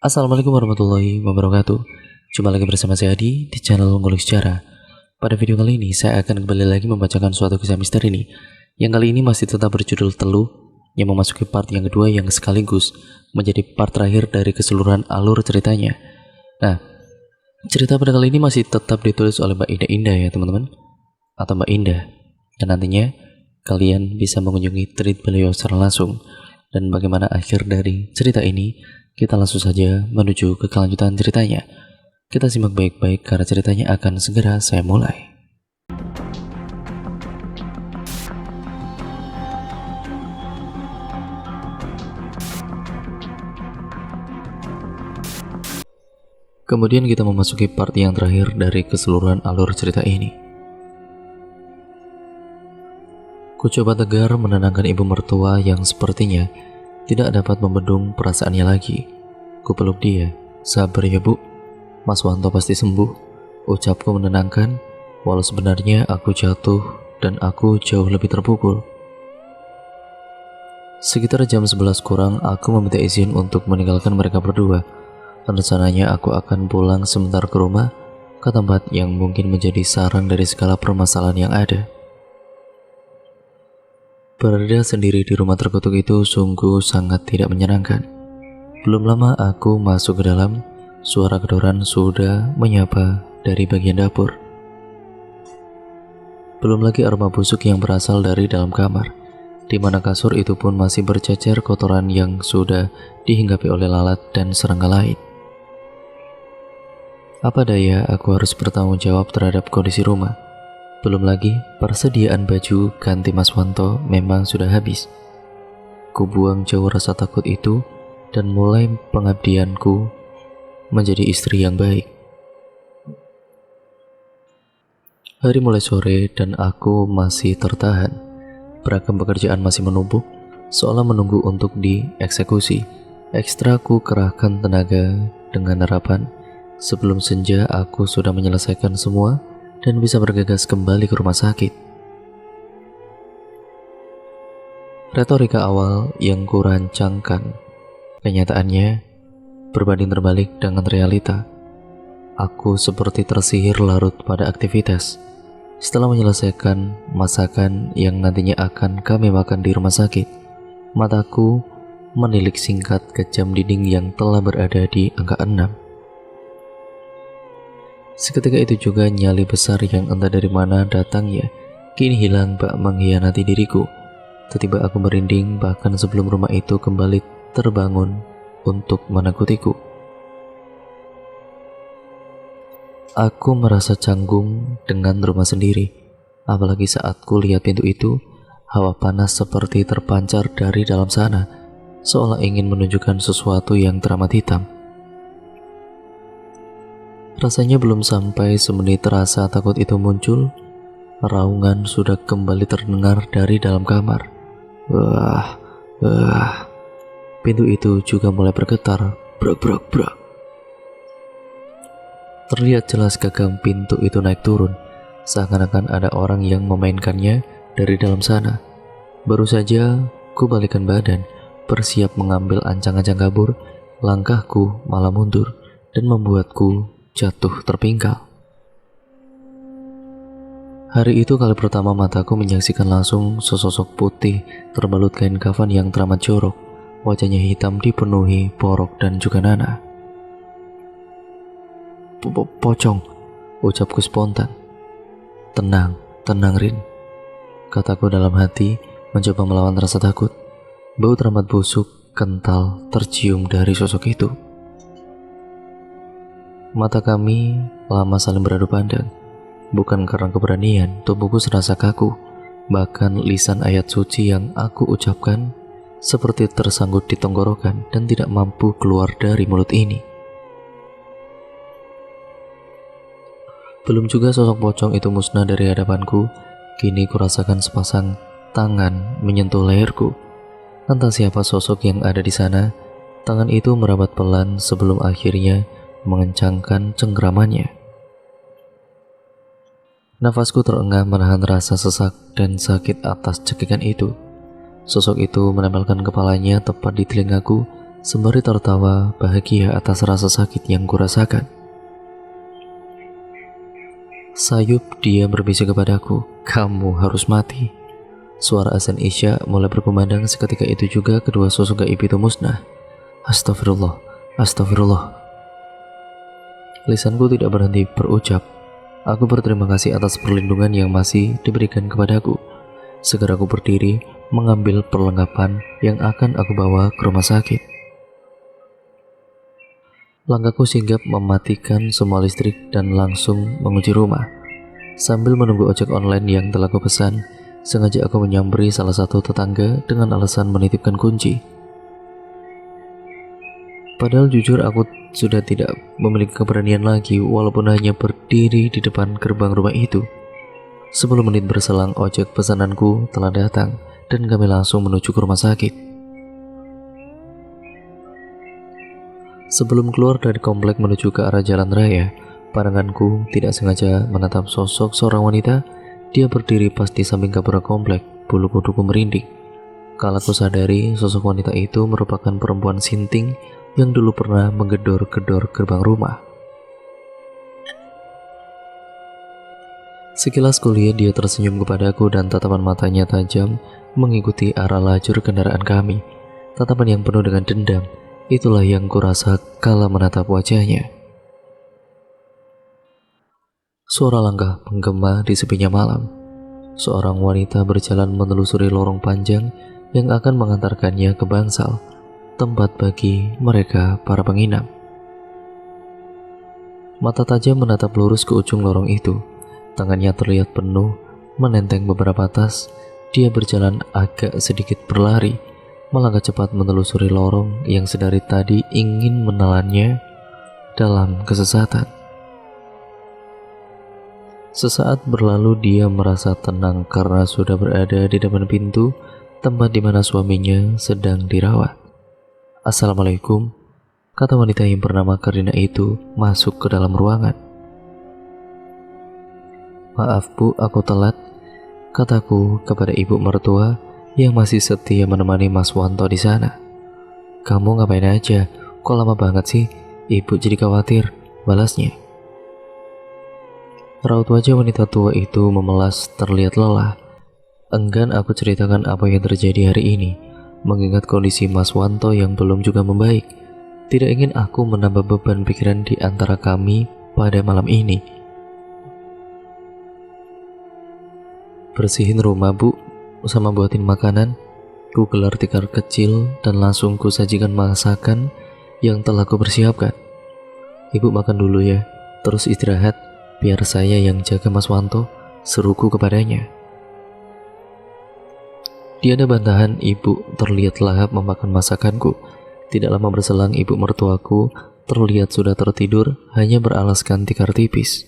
Assalamualaikum warahmatullahi wabarakatuh. Jumpa lagi bersama saya Adi di channel Ngulik Sejarah. Pada video kali ini saya akan kembali lagi membacakan suatu kisah misteri ini, yang kali ini masih tetap berjudul Teluh, yang memasuki part yang kedua yang sekaligus menjadi part terakhir dari keseluruhan alur ceritanya. Nah, cerita pada kali ini masih tetap ditulis oleh Mbak Ida Indah ya teman-teman, atau Mbak Indah. Dan nantinya kalian bisa mengunjungi tweet beliau secara langsung. Dan bagaimana akhir dari cerita ini, kita langsung saja menuju ke kelanjutan ceritanya. Kita simak baik-baik karena ceritanya akan segera saya mulai. Kemudian kita memasuki part yang terakhir dari keseluruhan alur cerita ini. Ku coba tegar menenangkan ibu mertua yang sepertinya tidak dapat membendung perasaannya lagi. Ku peluk dia. Sabar ya bu, Mas Wanto pasti sembuh, ucapku menenangkan, walau sebenarnya aku jatuh dan aku jauh lebih terpukul. Sekitar jam 11 kurang, aku meminta izin untuk meninggalkan mereka berdua. Rencananya aku akan pulang sebentar ke rumah, ke tempat yang mungkin menjadi sarang dari segala permasalahan yang ada. Berada sendiri di rumah terkutuk itu sungguh sangat tidak menyenangkan. Belum lama aku masuk ke dalam, suara kedoran sudah menyapa dari bagian dapur. Belum lagi aroma busuk yang berasal dari dalam kamar, di mana kasur itu pun masih bercecer kotoran yang sudah dihinggapi oleh lalat dan serangga lain. Apa daya, aku harus bertanggung jawab terhadap kondisi rumah. Belum lagi, persediaan baju ganti Mas Wanto memang sudah habis. Ku buang jauh rasa takut itu dan mulai pengabdianku menjadi istri yang baik. Hari mulai sore dan aku masih tertahan. Beragam pekerjaan masih menumpuk, seolah menunggu untuk dieksekusi. Ekstra ku kerahkan tenaga dengan harapan sebelum senja aku sudah menyelesaikan semua dan bisa bergegas kembali ke rumah sakit. Retorika awal yang kurancangkan, kenyataannya berbanding terbalik dengan realita. Aku seperti tersihir larut pada aktivitas. Setelah menyelesaikan masakan yang nantinya akan kami makan di rumah sakit, mataku menilik singkat ke jam dinding yang telah berada di angka 6. Seketika itu juga nyali besar yang entah dari mana datangnya kini hilang bak mengkhianati diriku. Tiba-tiba aku merinding bahkan sebelum rumah itu kembali terbangun untuk menakutiku. Aku merasa canggung dengan rumah sendiri, apalagi saat ku lihat pintu itu, hawa panas seperti terpancar dari dalam sana, seolah ingin menunjukkan sesuatu yang teramat hitam. Rasanya belum sampai semenit rasa takut itu muncul, raungan sudah kembali terdengar dari dalam kamar. Wah. Pintu itu juga mulai bergetar, brak. Terlihat jelas gagang pintu itu naik turun, seakan-akan ada orang yang memainkannya dari dalam sana. Baru saja ku balikkan badan, bersiap mengambil ancang-ancang kabur, langkahku malah mundur dan membuatku jatuh terpingkal. Hari itu kali pertama mataku menyaksikan langsung sesosok putih terbalut kain kafan yang teramat jorok. Wajahnya hitam dipenuhi porok dan juga nanah. Pocong, ucapku spontan. Tenang Rin, kataku dalam hati mencoba melawan rasa takut. Bau teramat busuk kental tercium dari sosok itu. Mata kami lama saling beradu pandang. Bukan karena keberanian, tubuhku serasa kaku. Bahkan lisan ayat suci yang aku ucapkan seperti tersangkut di tenggorokan dan tidak mampu keluar dari mulut ini. Belum juga sosok pocong itu musnah dari hadapanku, kini kurasakan sepasang tangan menyentuh leherku. Entah siapa sosok yang ada di sana, tangan itu merapat pelan sebelum akhirnya mengencangkan cengkramannya. Nafasku terengah menahan rasa sesak dan sakit atas cekikan itu. Sosok itu menempelkan kepalanya tepat di telingaku sembari tertawa bahagia atas rasa sakit yang kurasakan. Sayup dia berbisik kepadaku, "Kamu harus mati." Suara azan Isya mulai berkumandang. Seketika itu juga kedua sosok gaib itu musnah. Astagfirullah, astagfirullah. Lisanku tidak berhenti berucap. Aku berterima kasih atas perlindungan yang masih diberikan kepadaku. Segera aku berdiri, mengambil perlengkapan yang akan aku bawa ke rumah sakit. Langkahku sigap mematikan semua listrik dan langsung menuju rumah. Sambil menunggu ojek online yang telah aku pesan, sengaja aku menyamperin salah satu tetangga dengan alasan menitipkan kunci. Padahal jujur aku sudah tidak memiliki keberanian lagi walaupun hanya berdiri di depan gerbang rumah itu. 10 menit berselang ojek pesananku telah datang dan kami langsung menuju ke rumah sakit. Sebelum keluar dari komplek menuju ke arah jalan raya, pandanganku tidak sengaja menatap sosok seorang wanita. Dia berdiri pas di samping gapura komplek, bulu kuduku merinding. Kala ku sadari sosok wanita itu merupakan perempuan sinting yang dulu pernah menggedor-gedor gerbang rumah. Sekilas kulihat dia tersenyum kepadaku dan tatapan matanya tajam mengikuti arah lajur kendaraan kami. Tatapan yang penuh dengan dendam. Itulah yang kurasa kala menatap wajahnya. Suara langkah menggema di sepinya malam. Seorang wanita berjalan menelusuri lorong panjang yang akan mengantarkannya ke bangsal, tempat bagi mereka para penginap. Mata tajam menatap lurus ke ujung lorong itu. Tangannya terlihat penuh, menenteng beberapa tas. Dia berjalan agak sedikit berlari, melangkah cepat menelusuri lorong yang sedari tadi ingin menelannya dalam kesesatan. Sesaat berlalu dia merasa tenang karena sudah berada di depan pintu tempat di mana suaminya sedang dirawat. "Assalamualaikum," kata wanita yang bernama Karina itu masuk ke dalam ruangan. "Maaf Bu, aku telat," kataku kepada ibu mertua yang masih setia menemani Mas Wanto di sana. "Kamu ngapain aja? Kok lama banget sih? Ibu jadi khawatir," balasnya. Raut wajah wanita tua itu memelas terlihat lelah. Enggan aku ceritakan apa yang terjadi hari ini, mengingat kondisi Mas Wanto yang belum juga membaik. Tidak ingin aku menambah beban pikiran di antara kami pada malam ini. "Bersihin rumah Bu, sama buatin makanan." Ku gelar tikar kecil dan langsung ku sajikan masakan yang telah ku persiapkan. "Ibu makan dulu ya, terus istirahat, biar saya yang jaga Mas Wanto," seruku kepadanya. Tiada bantahan, ibu terlihat lahap memakan masakanku. Tidak lama berselang ibu mertuaku terlihat sudah tertidur, hanya beralaskan tikar tipis.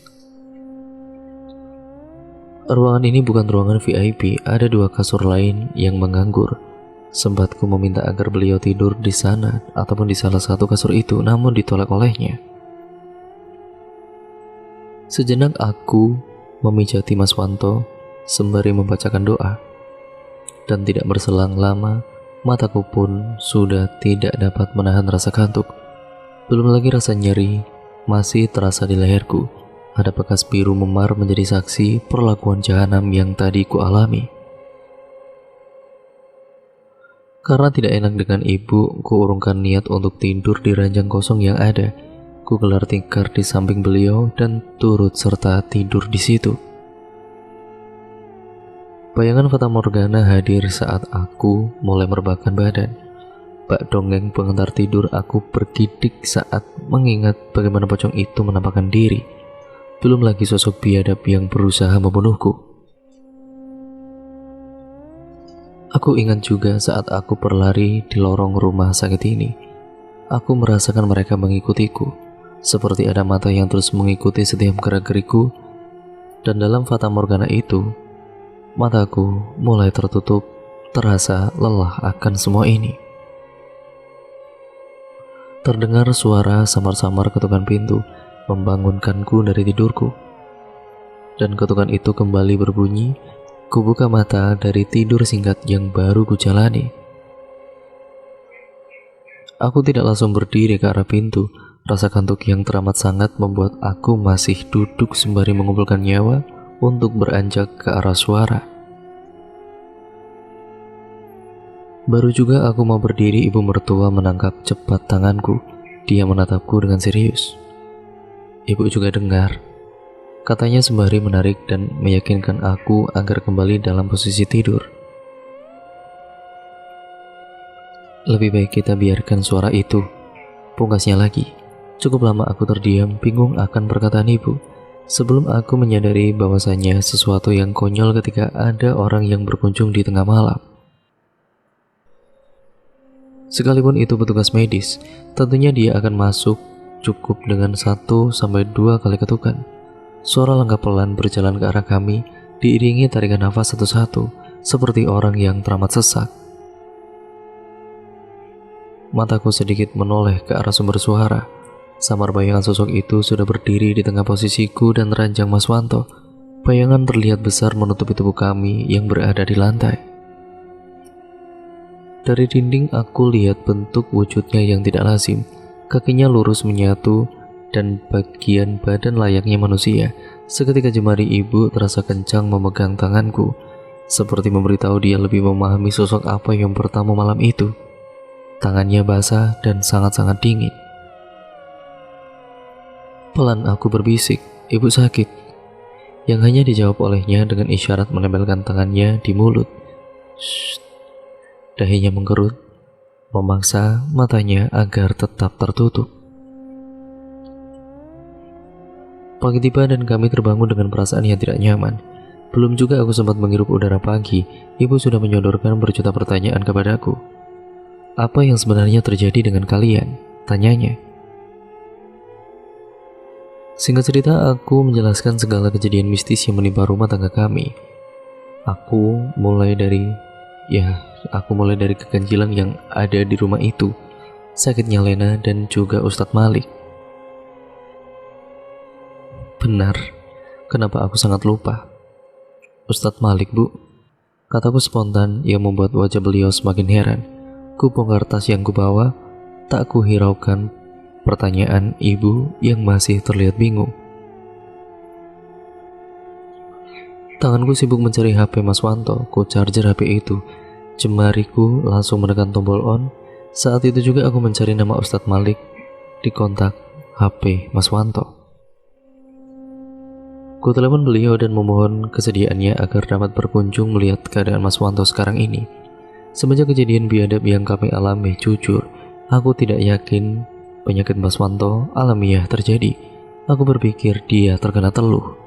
Ruangan ini bukan ruangan VIP, ada 2 kasur lain yang menganggur. Sempat ku meminta agar beliau tidur di sana ataupun di salah satu kasur itu, namun ditolak olehnya. Sejenak aku memijati Mas Wanto sembari membacakan doa. Dan tidak berselang lama, mataku pun sudah tidak dapat menahan rasa kantuk. Belum lagi rasa nyeri masih terasa di leherku. Ada bekas biru memar menjadi saksi perlakuan jahanam yang tadi ku alami. Karena tidak enak dengan ibu, ku urungkan niat untuk tidur di ranjang kosong yang ada. Ku gelar tikar di samping beliau dan turut serta tidur di situ. Bayangan Fata Morgana hadir saat aku mulai merebahkan badan. Bak dongeng pengantar tidur aku bergidik saat mengingat bagaimana pocong itu menampakkan diri. Belum lagi sosok biadab yang berusaha membunuhku. Aku ingat juga saat aku berlari di lorong rumah sakit ini. Aku merasakan mereka mengikutiku, seperti ada mata yang terus mengikuti setiap gerak-geriku. Dan dalam Fata Morgana itu, mataku mulai tertutup, terasa lelah akan semua ini. Terdengar suara samar-samar ketukan pintu membangunkanku dari tidurku. Dan ketukan itu kembali berbunyi. Ku buka mata dari tidur singkat yang baru ku jalani. Aku tidak langsung berdiri ke arah pintu. Rasa kantuk yang teramat sangat membuat aku masih duduk sembari mengumpulkan nyawa untuk beranjak ke arah suara. Baru juga aku mau berdiri, ibu mertua menangkap cepat tanganku. Dia menatapku dengan serius. Ibu juga dengar, katanya sembari menarik dan meyakinkan aku agar kembali dalam posisi tidur. Lebih baik kita biarkan suara itu, pungkasnya lagi. Cukup lama aku terdiam, bingung akan perkataan ibu, sebelum aku menyadari bahwasannya sesuatu yang konyol ketika ada orang yang berkunjung di tengah malam. Sekalipun itu petugas medis, tentunya dia akan masuk cukup dengan 1-2 kali ketukan. Suara langkah pelan berjalan ke arah kami, diiringi tarikan nafas satu-satu, seperti orang yang teramat sesak. Mataku sedikit menoleh ke arah sumber suara. Samar bayangan sosok itu sudah berdiri di tengah posisiku dan ranjang Mas Wanto. Bayangan terlihat besar menutupi tubuh kami yang berada di lantai. Dari dinding aku lihat bentuk wujudnya yang tidak lazim. Kakinya lurus menyatu dan bagian badan layaknya manusia. Seketika jemari ibu terasa kencang memegang tanganku, seperti memberitahu dia lebih memahami sosok apa yang bertamu malam itu. Tangannya basah dan sangat-sangat dingin. Pelan aku berbisik, "Ibu sakit." Yang hanya dijawab olehnya dengan isyarat menempelkan tangannya di mulut. "Shh." Dahinya mengkerut, memaksa matanya agar tetap tertutup. Pagi tiba dan kami terbangun dengan perasaan yang tidak nyaman. Belum juga aku sempat menghirup udara pagi, ibu sudah menyodorkan berjuta pertanyaan kepadaku. "Apa yang sebenarnya terjadi dengan kalian?" tanyanya. Singkat cerita, aku menjelaskan segala kejadian mistis yang menimpa rumah tangga kami. Aku mulai dari keganjilan yang ada di rumah itu, sakitnya Lena dan juga Ustadz Malik. Benar, kenapa aku sangat lupa? "Ustadz Malik, Bu," kataku spontan yang membuat wajah beliau semakin heran. Ku bongkar tas yang kubawa, tak ku hiraukan pertanyaan ibu yang masih terlihat bingung. Tanganku sibuk mencari HP Mas Wanto. Ku charger HP itu. Jemariku langsung menekan tombol on. Saat itu juga aku mencari nama Ustadz Malik di kontak HP Mas Wanto. Ku telepon beliau dan memohon kesediaannya agar dapat berkunjung melihat keadaan Mas Wanto sekarang ini. Semenjak kejadian biadab yang kami alami, jujur, aku tidak yakin penyakit Mas Wanto alamiah terjadi. Aku berpikir dia terkena teluh.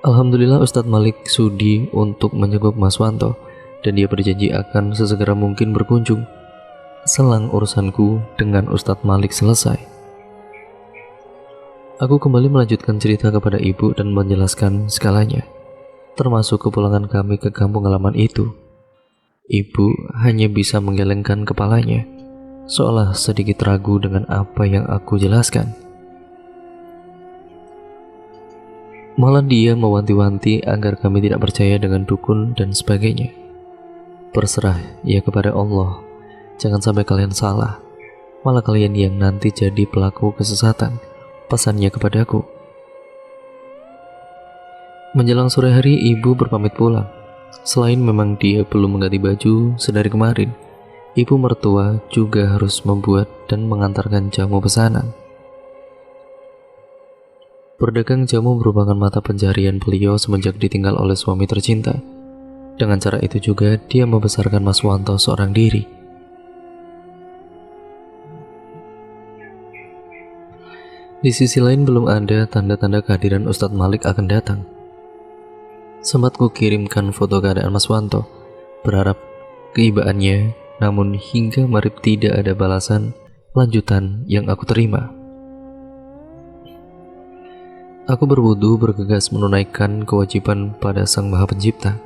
Alhamdulillah Ustadz Malik sudi untuk menjenguk Mas Wanto dan dia berjanji akan sesegera mungkin berkunjung selang urusanku dengan Ustadz Malik selesai. Aku kembali melanjutkan cerita kepada ibu dan menjelaskan segalanya, termasuk kepulangan kami ke kampung halaman itu. Ibu hanya bisa menggelengkan kepalanya, seolah sedikit ragu dengan apa yang aku jelaskan. Malah dia mewanti-wanti agar kami tidak percaya dengan dukun dan sebagainya. "Berserah ya kepada Allah, jangan sampai kalian salah, malah kalian yang nanti jadi pelaku kesesatan," pesannya kepadaku. Menjelang sore hari, ibu berpamit pulang. Selain memang dia belum mengganti baju sedari kemarin, ibu mertua juga harus membuat dan mengantarkan jamu pesanan. Berdagang jamu merupakan mata pencaharian beliau semenjak ditinggal oleh suami tercinta. Dengan cara itu juga dia membesarkan Mas Wanto seorang diri. Di sisi lain belum ada tanda-tanda kehadiran Ustadz Malik akan datang. Sempat ku kirimkan foto keadaan Mas Wanto, berharap keibaannya, namun hingga marib tidak ada balasan lanjutan yang aku terima. Aku berwudu bergegas menunaikan kewajiban pada Sang Maha Pencipta.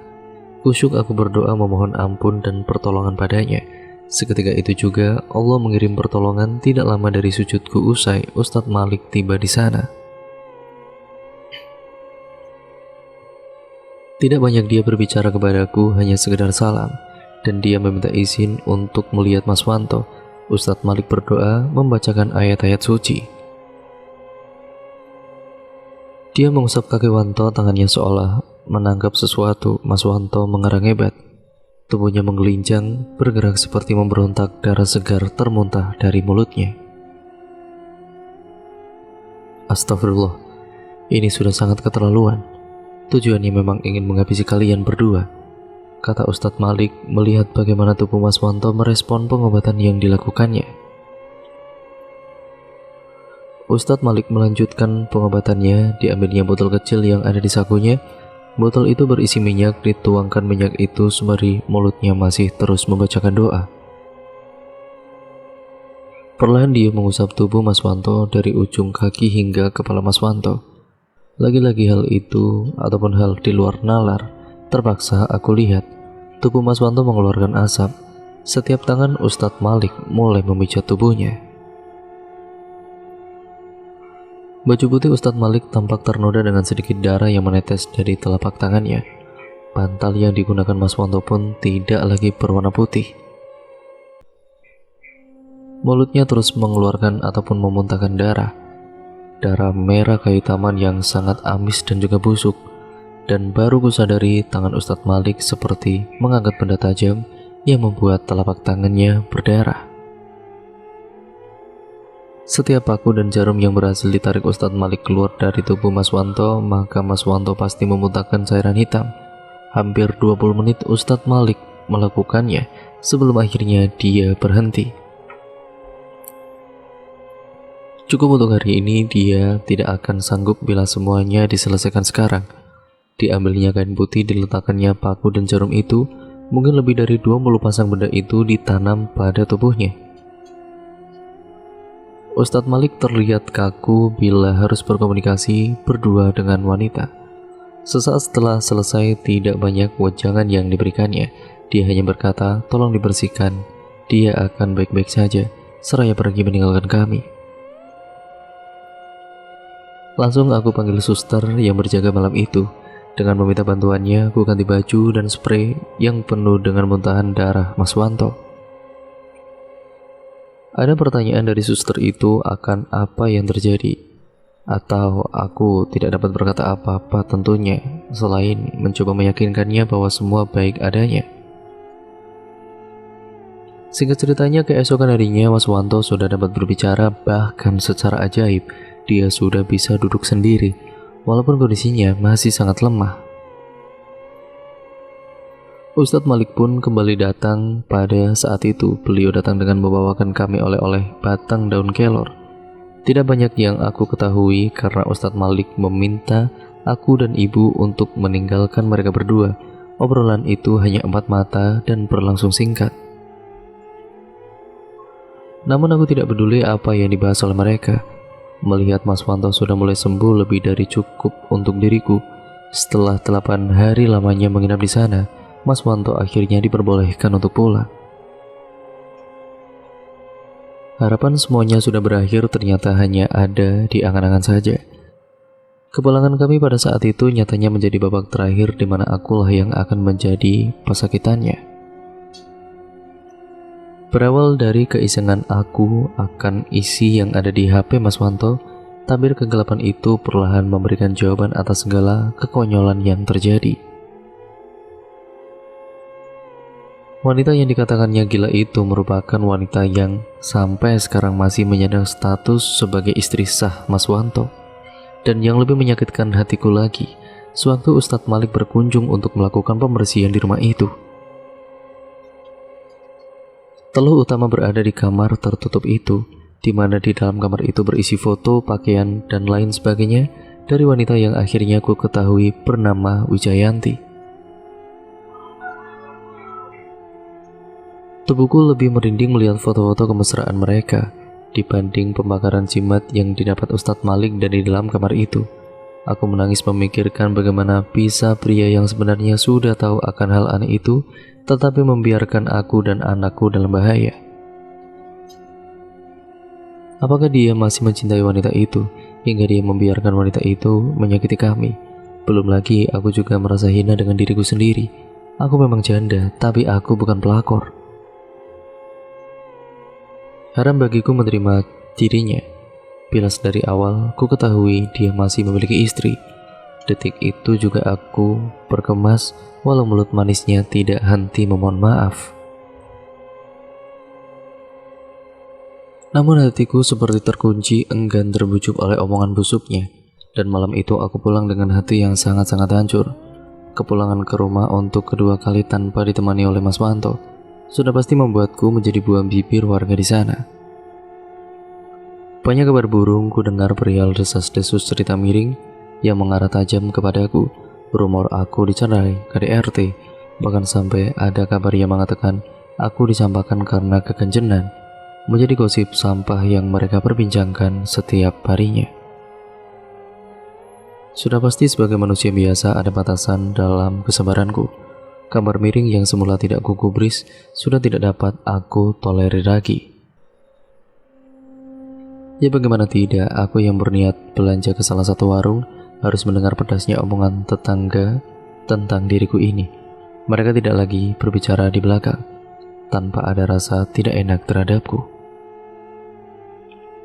Kusyuk aku berdoa memohon ampun dan pertolongan padanya. Seketika itu juga Allah mengirim pertolongan. Tidak lama dari sujudku usai, Ustadz Malik tiba di sana. Tidak banyak dia berbicara kepadaku, hanya sekedar salam. dan dia meminta izin untuk melihat Mas Wanto. Ustadz Malik berdoa membacakan ayat-ayat suci. Dia mengusap kaki Wanto, tangannya seolah menangkap sesuatu. Mas Wanto mengerang hebat. Tubuhnya menggelincang, bergerak seperti memberontak, darah segar termuntah dari mulutnya. Astagfirullah, ini sudah sangat keterlaluan. Tujuannya memang ingin menghabisi kalian berdua, kata Ustadz Malik melihat bagaimana tubuh Mas Wanto merespon pengobatan yang dilakukannya. Ustadz Malik melanjutkan pengobatannya. Diambilnya botol kecil yang ada di sakunya. Botol itu berisi minyak, dituangkan minyak itu sembari mulutnya masih terus membacakan doa. Perlahan dia mengusap tubuh Mas Wanto dari ujung kaki hingga kepala Mas Wanto. Lagi-lagi hal itu ataupun hal di luar nalar, terpaksa aku lihat tubuh Mas Wanto mengeluarkan asap. Setiap tangan Ustadz Malik mulai memijat tubuhnya. Baju putih Ustadz Malik tampak ternoda dengan sedikit darah yang menetes dari telapak tangannya. Bantal yang digunakan Mas Wanto pun tidak lagi berwarna putih. Mulutnya terus mengeluarkan ataupun memuntahkan darah. Darah merah kayu taman yang sangat amis dan juga busuk. Dan baru kusadari tangan Ustadz Malik seperti mengangkat benda tajam yang membuat telapak tangannya berdarah. Setiap paku dan jarum yang berhasil ditarik Ustadz Malik keluar dari tubuh Mas Wanto, maka Mas Wanto pasti memuntahkan cairan hitam. Hampir 20 menit Ustadz Malik melakukannya sebelum akhirnya dia berhenti. Cukup untuk hari ini, dia tidak akan sanggup bila semuanya diselesaikan sekarang. Diambilnya kain putih, diletakkannya paku dan jarum itu. Mungkin lebih dari 20 pasang benda itu ditanam pada tubuhnya. Ustadz Malik terlihat kaku bila harus berkomunikasi berdua dengan wanita. Sesaat setelah selesai, tidak banyak wejangan yang diberikannya. Dia hanya berkata, tolong dibersihkan, dia akan baik-baik saja, seraya pergi meninggalkan kami. Langsung aku panggil suster yang berjaga malam itu. Dengan meminta bantuannya, aku ganti baju dan spray yang penuh dengan muntahan darah Mas Wanto. Ada pertanyaan dari suster itu akan apa yang terjadi, atau aku tidak dapat berkata apa-apa tentunya, selain mencoba meyakinkannya bahwa semua baik adanya. Singkat ceritanya, keesokan harinya Mas Wanto sudah dapat berbicara, bahkan secara ajaib, dia sudah bisa duduk sendiri, walaupun kondisinya masih sangat lemah. Ustadz Malik pun kembali datang pada saat itu. Beliau datang dengan membawakan kami oleh-oleh batang daun kelor. Tidak banyak yang aku ketahui karena Ustadz Malik meminta aku dan ibu untuk meninggalkan mereka berdua. Obrolan itu hanya 4 mata dan berlangsung singkat. Namun aku tidak peduli apa yang dibahas oleh mereka. Melihat Mas Wanto sudah mulai sembuh lebih dari cukup untuk diriku. Setelah 8 hari lamanya menginap di sana, Mas Wanto akhirnya diperbolehkan untuk pulang. Harapan semuanya sudah berakhir, ternyata hanya ada di angan-angan saja. Kepulangan kami pada saat itu nyatanya menjadi babak terakhir di mana akulah yang akan menjadi pesakitannya. Berawal dari keisengan aku akan isi yang ada di HP Mas Wanto, tabir kegelapan itu perlahan memberikan jawaban atas segala kekonyolan yang terjadi. Wanita yang dikatakannya gila itu merupakan wanita yang sampai sekarang masih menyandang status sebagai istri sah Mas Wanto. Dan yang lebih menyakitkan hatiku lagi, sewaktu Ustadz Malik berkunjung untuk melakukan pembersihan di rumah itu. Teluh utama berada di kamar tertutup itu, di mana di dalam kamar itu berisi foto, pakaian, dan lain sebagainya dari wanita yang akhirnya ku ketahui bernama Wijayanti. Tubuhku lebih merinding melihat foto-foto kemesraan mereka dibanding pembakaran jimat yang didapat Ustadz Malik dari dalam kamar itu. Aku menangis memikirkan bagaimana bisa pria yang sebenarnya sudah tahu akan hal aneh itu, tetapi membiarkan aku dan anakku dalam bahaya. Apakah dia masih mencintai wanita itu hingga dia membiarkan wanita itu menyakiti kami? Belum lagi aku juga merasa hina dengan diriku sendiri. Aku memang janda, tapi aku bukan pelakor. Haram bagiku menerima dirinya. Bila dari awal ku ketahui dia masih memiliki istri. Detik itu juga aku berkemas walau mulut manisnya tidak henti memohon maaf. Namun hatiku seperti terkunci, enggan terbujuk oleh omongan busuknya. Dan malam itu aku pulang dengan hati yang sangat-sangat hancur. Kepulangan ke rumah untuk kedua kali tanpa ditemani oleh Mas Wanto sudah pasti membuatku menjadi buah bibir warga di sana. Banyak kabar burung ku dengar perihal desas-desus cerita miring yang mengarah tajam kepadaku. Rumor aku dicerai KDRT, bahkan sampai ada kabar yang mengatakan aku disampaikan karena kekencenan, menjadi gosip sampah yang mereka perbincangkan setiap harinya. Sudah pasti sebagai manusia biasa ada batasan dalam kesabaranku. Kabar miring yang semula tidak ku gubris sudah tidak dapat aku tolerir lagi. Ya bagaimana tidak, aku yang berniat belanja ke salah satu warung harus mendengar pedasnya omongan tetangga tentang diriku ini. Mereka tidak lagi berbicara di belakang, tanpa ada rasa tidak enak terhadapku.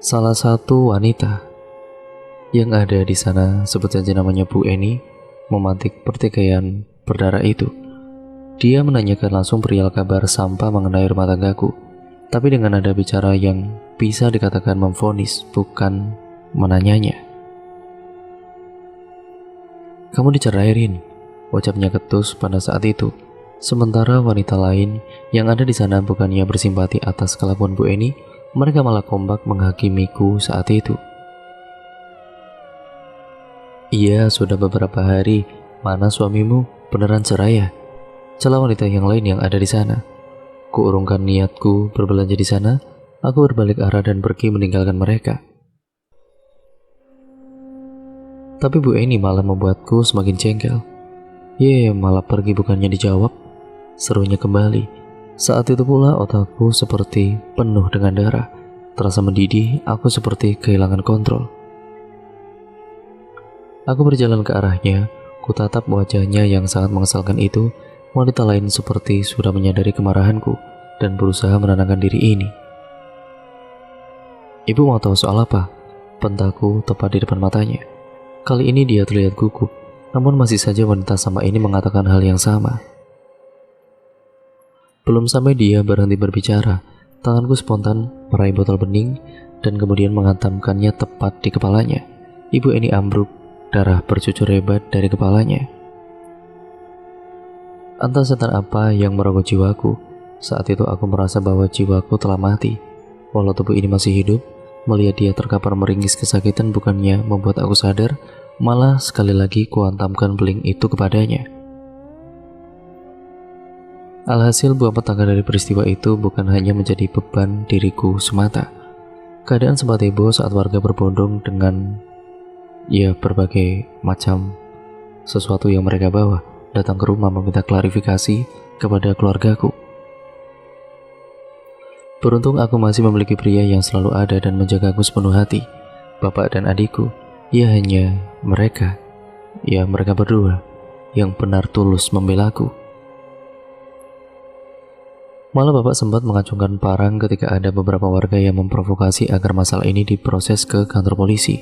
Salah satu wanita yang ada di sana, sebut saja namanya Bu Eni, memantik pertikaian berdarah itu. Dia menanyakan langsung perihal kabar sampah mengenai rumah tanggaku, tapi dengan nada bicara yang bisa dikatakan memvonis, bukan menanyanya. "Kamu diceraiin," ucapnya ketus pada saat itu. Sementara wanita lain yang ada di sana bukannya bersimpati atas kelakuan Bu Eni, mereka malah kompak menghakimiku saat itu. "Iya, sudah beberapa hari. Mana suamimu? Beneran cerai ya?" celah wanita yang lain yang ada di sana. Kuurungkan niatku berbelanja di sana. Aku berbalik arah dan pergi meninggalkan mereka. Tapi Bu Eni malah membuatku semakin jengkel. Malah pergi bukannya dijawab. Serunya kembali. Saat itu pula otakku seperti penuh dengan darah. Terasa mendidih, aku seperti kehilangan kontrol. Aku berjalan ke arahnya, kutatap wajahnya yang sangat mengesalkan itu. Wanita lain seperti sudah menyadari kemarahanku dan berusaha menenangkan diri ini. "Ibu mau tahu soal apa?" bentakku tepat di depan matanya. Kali ini dia terlihat gugup, namun masih saja wanita sama ini mengatakan hal yang sama. Belum sampai dia berhenti berbicara, tanganku spontan meraih botol bening dan kemudian menghantamkannya tepat di kepalanya. Ibu Eni ambruk, darah bercucur hebat dari kepalanya. Entah setan apa yang merogoh jiwaku. Saat itu aku merasa bahwa jiwaku telah mati. Walau tubuh ini masih hidup, melihat dia terkapar meringis kesakitan bukannya membuat aku sadar, malah sekali lagi kuhantamkan beling itu kepadanya. Alhasil buah petaka dari peristiwa itu bukan hanya menjadi beban diriku semata. Keadaan sempat heboh saat warga berbondong dengan berbagai macam sesuatu yang mereka bawa, datang ke rumah meminta klarifikasi kepada keluargaku. Beruntung aku masih memiliki pria yang selalu ada dan menjagaku sepenuh hati. Bapak dan adikku, hanya mereka berdua yang benar tulus membelaku. Malah bapak sempat mengacungkan parang ketika ada beberapa warga yang memprovokasi agar masalah ini diproses ke kantor polisi.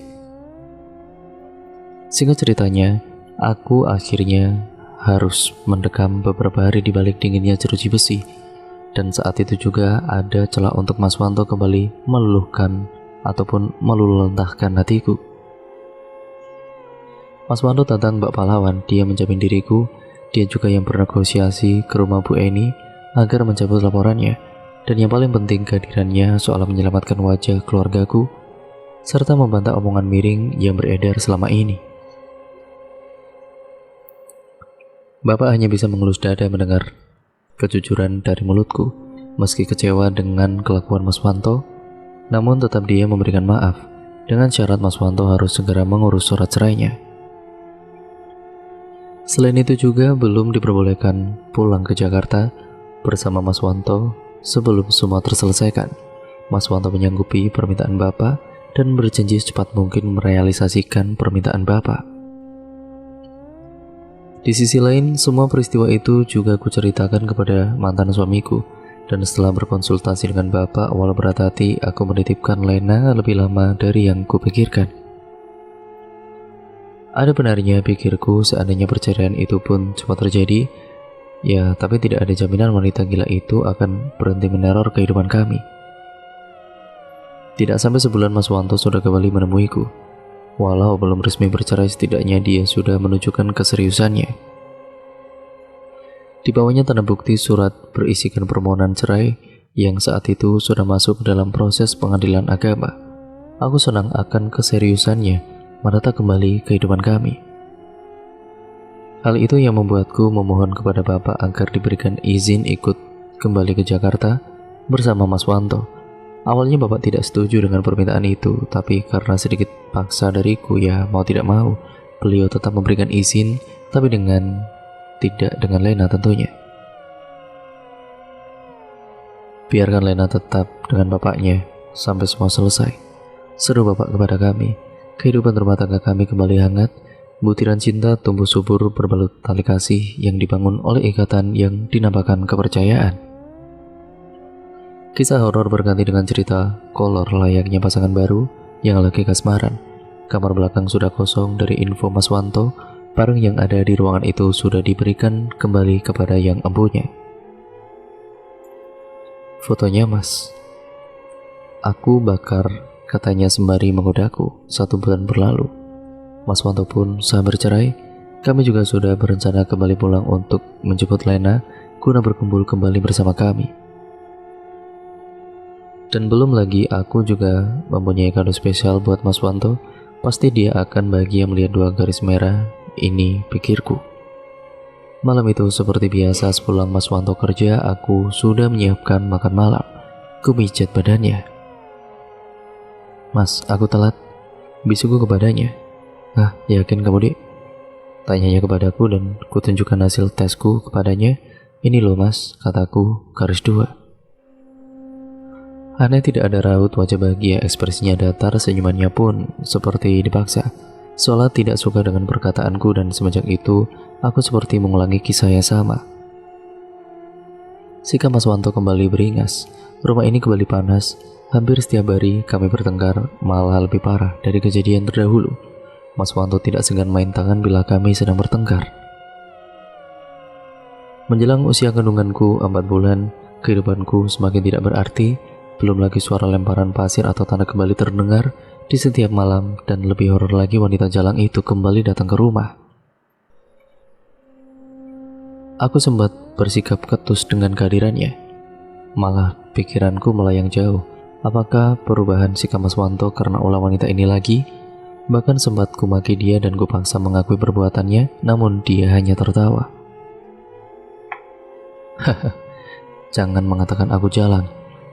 Singkat ceritanya, aku akhirnya harus mendekam beberapa hari di balik dinginnya jeruji besi. Dan saat itu juga ada celah untuk Mas Wanto kembali meluluhkan ataupun meluluhtahkan hatiku. Mas Wanto datang bak pahlawan, dia menjamin diriku. Dia juga yang bernegosiasi ke rumah Bu Eni agar mencabut laporannya. Dan yang paling penting kehadirannya soal menyelamatkan wajah keluargaku serta membantah omongan miring yang beredar selama ini. Bapak hanya bisa mengelus dada mendengar kejujuran dari mulutku. Meski kecewa dengan kelakuan Mas Wanto, namun tetap dia memberikan maaf dengan syarat Mas Wanto harus segera mengurus surat cerainya. Selain itu juga belum diperbolehkan pulang ke Jakarta bersama Mas Wanto sebelum semua terselesaikan. Mas Wanto menyanggupi permintaan Bapak dan berjanji secepat mungkin merealisasikan permintaan Bapak. Di sisi lain, semua peristiwa itu juga kuceritakan kepada mantan suamiku. Dan setelah berkonsultasi dengan bapak, walau berat hati, aku menitipkan Lena lebih lama dari yang kupikirkan. Ada benarnya pikirku, seandainya perceraian itu pun cuma terjadi, ya tapi tidak ada jaminan wanita gila itu akan berhenti meneror kehidupan kami. Tidak sampai sebulan Mas Wanto sudah kembali menemuiku. Walau belum resmi bercerai, setidaknya dia sudah menunjukkan keseriusannya. Di bawahnya tanda bukti surat berisikan permohonan cerai yang saat itu sudah masuk dalam proses pengadilan agama. Aku senang akan keseriusannya menata kembali kehidupan kami. Hal itu yang membuatku memohon kepada bapak agar diberikan izin ikut kembali ke Jakarta bersama Mas Wanto. Awalnya bapak tidak setuju dengan permintaan itu, tapi karena sedikit paksa dariku, ya mau tidak mau, beliau tetap memberikan izin, tapi tidak dengan Lena tentunya. Biarkan Lena tetap dengan bapaknya sampai semua selesai, seru bapak kepada kami. Kehidupan rumah tangga kami kembali hangat. Butiran cinta tumbuh subur berbalut tali kasih yang dibangun oleh ikatan yang dinamakan kepercayaan. Kisah horor berganti dengan cerita kolor layaknya pasangan baru yang lagi kasmaran. Kamar belakang sudah kosong dari info Mas Wanto. Barang yang ada di ruangan itu sudah diberikan kembali kepada yang empunya. Fotonya Mas. Aku bakar, katanya sembari menggodaku 1 bulan berlalu. Mas Wanto pun sah bercerai. Kami juga sudah berencana kembali pulang untuk menjemput Lena guna berkumpul kembali bersama kami. Dan belum lagi aku juga mempunyai kado spesial buat Mas Wanto. Pasti dia akan bahagia melihat 2 garis merah ini, pikirku. Malam itu seperti biasa, sepulang Mas Wanto kerja, aku sudah menyiapkan makan malam. Ku pijat badannya. Mas, aku telat. Bisuku kepadanya. Ah, yakin kamu, Dek? Tanyanya kepadaku dan kutunjukkan hasil tesku kepadanya. Ini loh Mas, kataku, garis 2. Aneh, tidak ada raut wajah bahagia, ekspresinya datar, senyumannya pun seperti dipaksa. Seolah tidak suka dengan perkataanku, dan semenjak itu aku seperti mengulangi kisah yang sama. Sikap Mas Wanto kembali beringas. Rumah ini kembali panas. Hampir setiap hari kami bertengkar, malah lebih parah dari kejadian terdahulu. Mas Wanto tidak segan main tangan bila kami sedang bertengkar. Menjelang usia kandunganku 4 bulan, kehidupanku semakin tidak berarti. Belum lagi suara lemparan pasir atau tanah kembali terdengar di setiap malam, dan lebih horor lagi wanita jalang itu kembali datang ke rumah. Aku sempat bersikap ketus dengan kehadirannya. Malah pikiranku melayang jauh. Apakah perubahan sikap Mas Wanto karena ulah wanita ini lagi? Bahkan sempat kumaki dia dan kupaksa mengakui perbuatannya, namun dia hanya tertawa. Haha, jangan mengatakan aku jalang.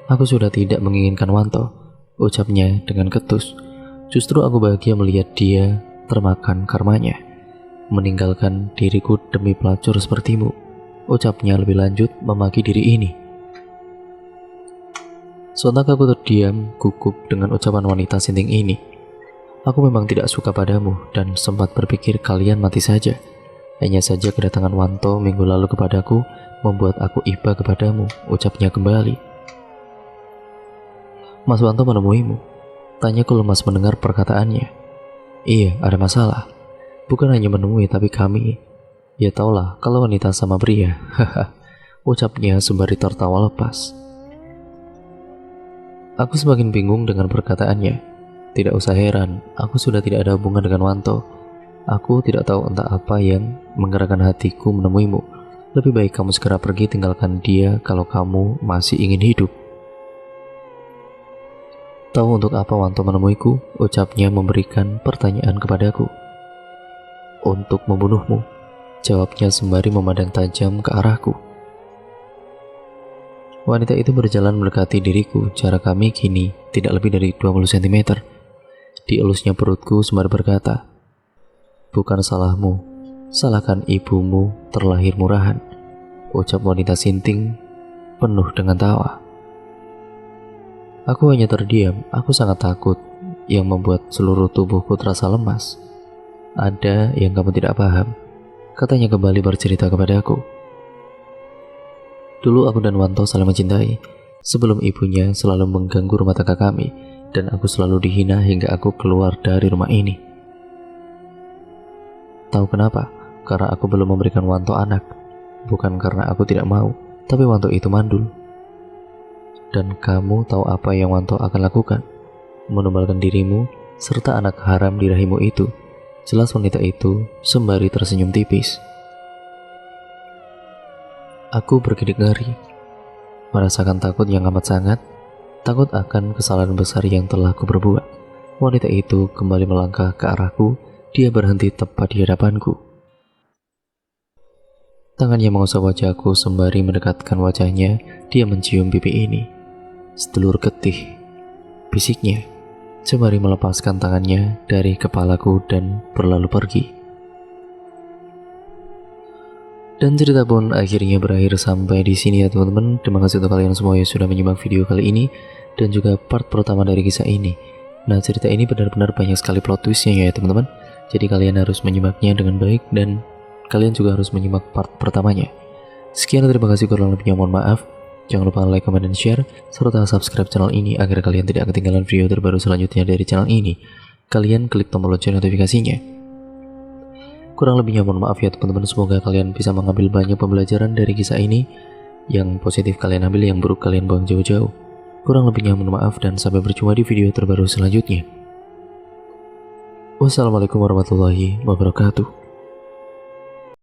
Aku sudah tidak menginginkan Wanto, ucapnya dengan ketus. Justru aku bahagia melihat dia termakan karmanya, meninggalkan diriku demi pelacur sepertimu, ucapnya lebih lanjut memaki diri ini. Sontak aku terdiam, gugup dengan ucapan wanita sinting ini. Aku memang tidak suka padamu dan sempat berpikir kalian mati saja. Hanya saja kedatangan Wanto minggu lalu kepadaku membuat aku iba kepadamu, ucapnya kembali. Mas Wanto menemuimu, tanyaku lemas mendengar perkataannya. Iya, ada masalah. Bukan hanya menemui, tapi kami. Ya taulah, kalau wanita sama pria. Haha, ucapnya sembari tertawa lepas. Aku semakin bingung dengan perkataannya. Tidak usah heran, aku sudah tidak ada hubungan dengan Wanto. Aku tidak tahu entah apa yang menggerakkan hatiku menemuimu. Lebih baik kamu segera pergi, tinggalkan dia kalau kamu masih ingin hidup. Tahu untuk apa Wanto menemuiku? Ucapnya memberikan pertanyaan kepadaku. Untuk membunuhmu, jawabnya sembari memandang tajam ke arahku. Wanita itu berjalan mendekati diriku. Jarak kami kini tidak lebih dari 20 cm. Dielusnya perutku sembari berkata, bukan salahmu, salahkan ibumu terlahir murahan, ucap wanita sinting penuh dengan tawa. Aku hanya terdiam. Aku sangat takut, yang membuat seluruh tubuhku terasa lemas. Ada yang kamu tidak paham. Katanya kembali bercerita kepadaku. Dulu aku dan Wanto saling mencintai. Sebelum ibunya selalu mengganggu rumah tangga kami, dan aku selalu dihina hingga aku keluar dari rumah ini. Tahu kenapa? Karena aku belum memberikan Wanto anak. Bukan karena aku tidak mau, tapi Wanto itu mandul. Dan kamu tahu apa yang Wanto akan lakukan? Menumbalkan dirimu serta anak haram di rahimu itu. Jelas wanita itu sembari tersenyum tipis. Aku berkedip ngeri, merasakan takut yang amat sangat, takut akan kesalahan besar yang telah aku berbuat. Wanita itu kembali melangkah ke arahku, dia berhenti tepat di hadapanku. Tangannya mengusap wajahku sembari mendekatkan wajahnya, dia mencium pipi ini. Sedulur getih, bisiknya, sembari melepaskan tangannya dari kepalaku dan berlalu pergi. Dan cerita pun akhirnya berakhir sampai di sini ya teman-teman. Terima kasih untuk kalian semua yang sudah menyimak video kali ini dan juga part pertama dari kisah ini. Nah, cerita ini benar-benar banyak sekali plot twistnya ya teman-teman. Jadi kalian harus menyimaknya dengan baik dan kalian juga harus menyimak part pertamanya. Sekian, terima kasih, kurang lebihnya mohon maaf. Jangan lupa like, comment, dan share serta subscribe channel ini agar kalian tidak ketinggalan video terbaru selanjutnya dari channel ini. Kalian klik tombol lonceng notifikasinya. Kurang lebihnya mohon maaf ya teman-teman, semoga kalian bisa mengambil banyak pembelajaran dari kisah ini. Yang positif kalian ambil, yang buruk kalian buang jauh-jauh. Kurang lebihnya mohon maaf dan sampai berjumpa di video terbaru selanjutnya. Wassalamualaikum warahmatullahi wabarakatuh.